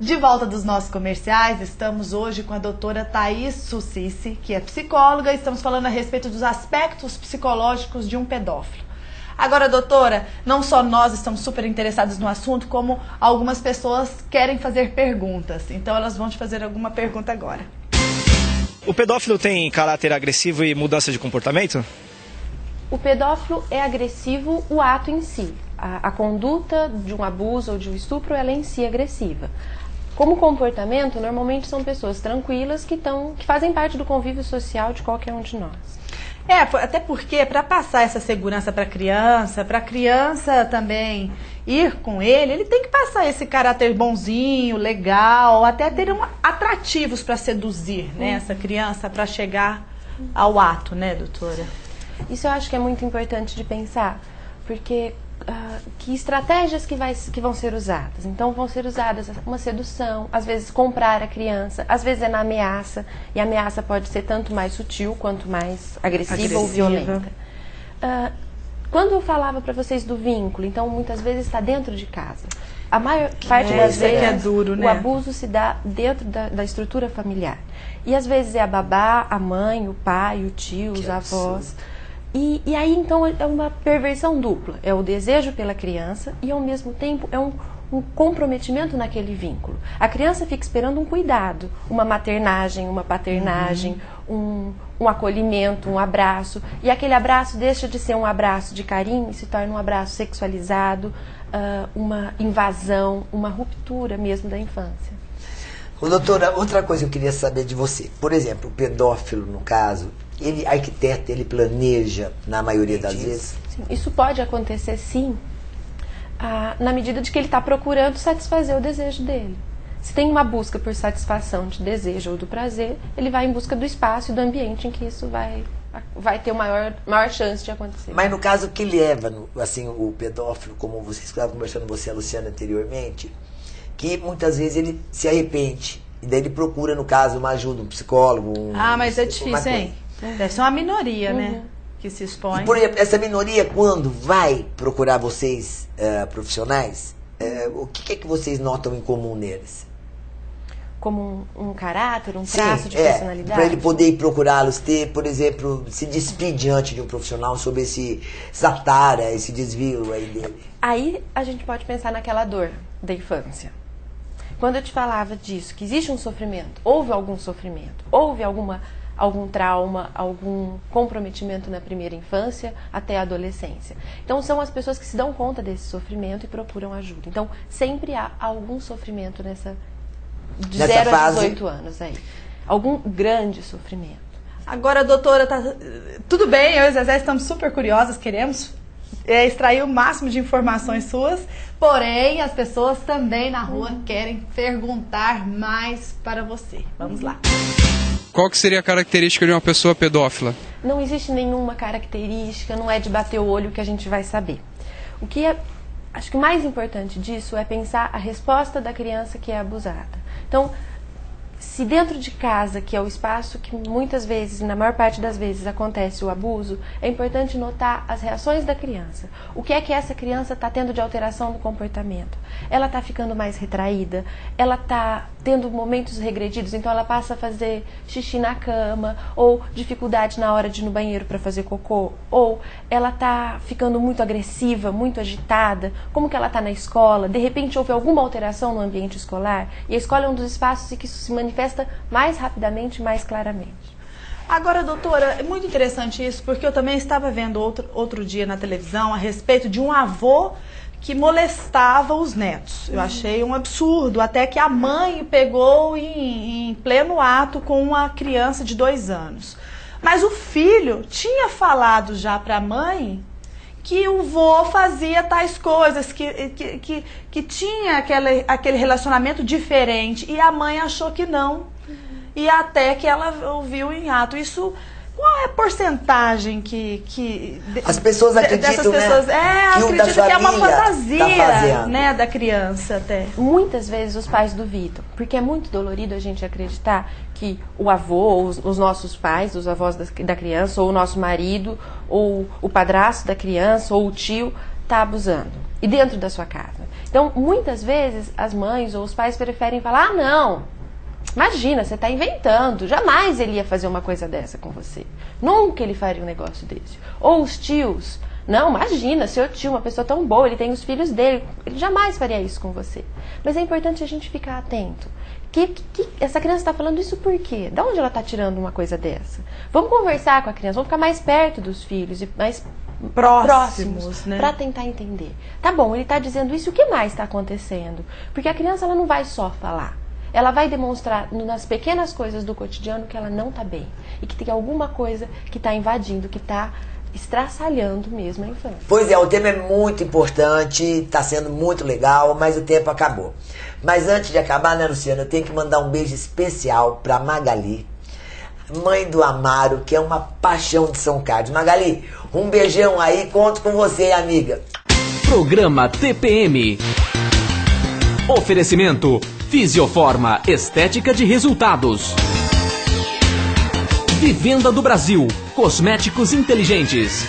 De volta dos nossos comerciais, estamos hoje com a doutora Thaís Sucici, que é psicóloga, e estamos falando a respeito dos aspectos psicológicos de um pedófilo. Agora, doutora, não só nós estamos super interessados no assunto, como algumas pessoas querem fazer perguntas. Então elas vão te fazer alguma pergunta agora. O pedófilo tem caráter agressivo e mudança de comportamento? O pedófilo é agressivo, o ato em si. A conduta de um abuso ou de um estupro, ela em si é agressiva. Como comportamento, normalmente são pessoas tranquilas que fazem parte do convívio social de qualquer um de nós. Até porque para passar essa segurança para a criança também ir com ele tem que passar esse caráter bonzinho, legal, até ter atrativos para seduzir, né, essa criança para chegar ao ato, né, doutora? Isso eu acho que é muito importante de pensar, porque que estratégias que vão ser usadas? Então vão ser usadas uma sedução, às vezes comprar a criança, às vezes é na ameaça, e a ameaça pode ser tanto mais sutil quanto mais agressiva ou violenta. Quando eu falava para vocês do vínculo, então muitas vezes está dentro de casa. A maior parte das vezes é duro, né? O abuso se dá dentro da estrutura familiar. E às vezes é a babá, a mãe, o pai, o tio, os avós. E aí, então, é uma perversão dupla. É o desejo pela criança e, ao mesmo tempo, é um comprometimento naquele vínculo. A criança fica esperando um cuidado, uma maternagem, uma paternagem, um acolhimento, um abraço. E aquele abraço deixa de ser um abraço de carinho e se torna um abraço sexualizado, uma invasão, uma ruptura mesmo da infância. Doutora, outra coisa que eu queria saber de você. Por exemplo, o pedófilo, no caso, ele arquiteta, ele planeja na maioria das vezes? Sim, isso pode acontecer sim, na medida de que ele está procurando satisfazer o desejo dele. Se tem uma busca por satisfação de desejo ou do prazer, ele vai em busca do espaço e do ambiente em que isso vai ter maior chance de acontecer. Mas no caso que leva, assim, o pedófilo, como vocês estavam conversando, você e a Luciana anteriormente, que muitas vezes ele se arrepende. E daí ele procura, no caso, uma ajuda, um psicólogo. Mas é difícil, hein? Deve ser uma minoria, né? Que se expõe. E, por exemplo, essa minoria, quando vai procurar vocês, profissionais, o que é que vocês notam em comum neles? Como um caráter, um traço de personalidade? Para ele poder ir procurá-los, por exemplo, se despir diante de um profissional sobre essa tara, esse desvio aí dele. Aí a gente pode pensar naquela dor da infância. Quando eu te falava disso, que existe um sofrimento, houve algum sofrimento, houve algum trauma, algum comprometimento na primeira infância até a adolescência. Então são as pessoas que se dão conta desse sofrimento e procuram ajuda. Então sempre há algum sofrimento de 0 a 18 anos aí. Algum grande sofrimento. Agora, doutora, tudo bem, eu e o Zezé estamos super curiosas, queremos extrair o máximo de informações suas, porém as pessoas também na rua querem perguntar mais para você. Vamos lá. Qual que seria a característica de uma pessoa pedófila? Não existe nenhuma característica, não é de bater o olho que a gente vai saber. Acho que o mais importante disso é pensar a resposta da criança que é abusada. Então, se dentro de casa, que é o espaço que muitas vezes, na maior parte das vezes, acontece o abuso, é importante notar as reações da criança. O que é que essa criança está tendo de alteração no comportamento? Ela está ficando mais retraída? Ela está tendo momentos regredidos, então ela passa a fazer xixi na cama, ou dificuldade na hora de ir no banheiro para fazer cocô, ou ela está ficando muito agressiva, muito agitada, como que ela está na escola, de repente houve alguma alteração no ambiente escolar, e a escola é um dos espaços em que isso se manifesta mais rapidamente e mais claramente. Agora, doutora, é muito interessante isso, porque eu também estava vendo outro dia na televisão a respeito de um avô que molestava os netos. Eu achei um absurdo, até que a mãe pegou em pleno ato com uma criança de 2 anos. Mas o filho tinha falado já para a mãe que o vô fazia tais coisas, que tinha aquele relacionamento diferente, e a mãe achou que não. E até que ela ouviu em ato. Isso... Qual é a porcentagem que as pessoas acreditam, dessas pessoas, né? Que acredito que é uma fantasia, né, da criança até. Muitas vezes os pais duvidam, porque é muito dolorido a gente acreditar que o avô, os nossos pais, os avós da criança, ou o nosso marido, ou o padrasto da criança, ou o tio, está abusando e dentro da sua casa. Então, muitas vezes, as mães ou os pais preferem falar, não, imagina, você está inventando, jamais ele ia fazer uma coisa dessa com você. Nunca ele faria um negócio desse. Ou os tios, não, imagina, seu tio, uma pessoa tão boa, ele tem os filhos dele, ele jamais faria isso com você. Mas é importante a gente ficar atento. Que essa criança está falando isso por quê? De onde ela está tirando uma coisa dessa? Vamos conversar com a criança, vamos ficar mais perto dos filhos e mais próximos, né? Para tentar entender. Tá bom, ele está dizendo isso, o que mais está acontecendo? Porque a criança ela não vai só falar. Ela vai demonstrar nas pequenas coisas do cotidiano que ela não está bem. E que tem alguma coisa que está invadindo, que está estraçalhando mesmo a infância. Pois é, o tema é muito importante, está sendo muito legal, mas o tempo acabou. Mas antes de acabar, né, Luciana, eu tenho que mandar um beijo especial para Magali, mãe do Amaro, que é uma paixão de São Carlos. Magali, um beijão aí, conto com você, amiga. Programa TPM. Oferecimento Fisioforma, estética de resultados. Vivenda do Brasil, cosméticos inteligentes.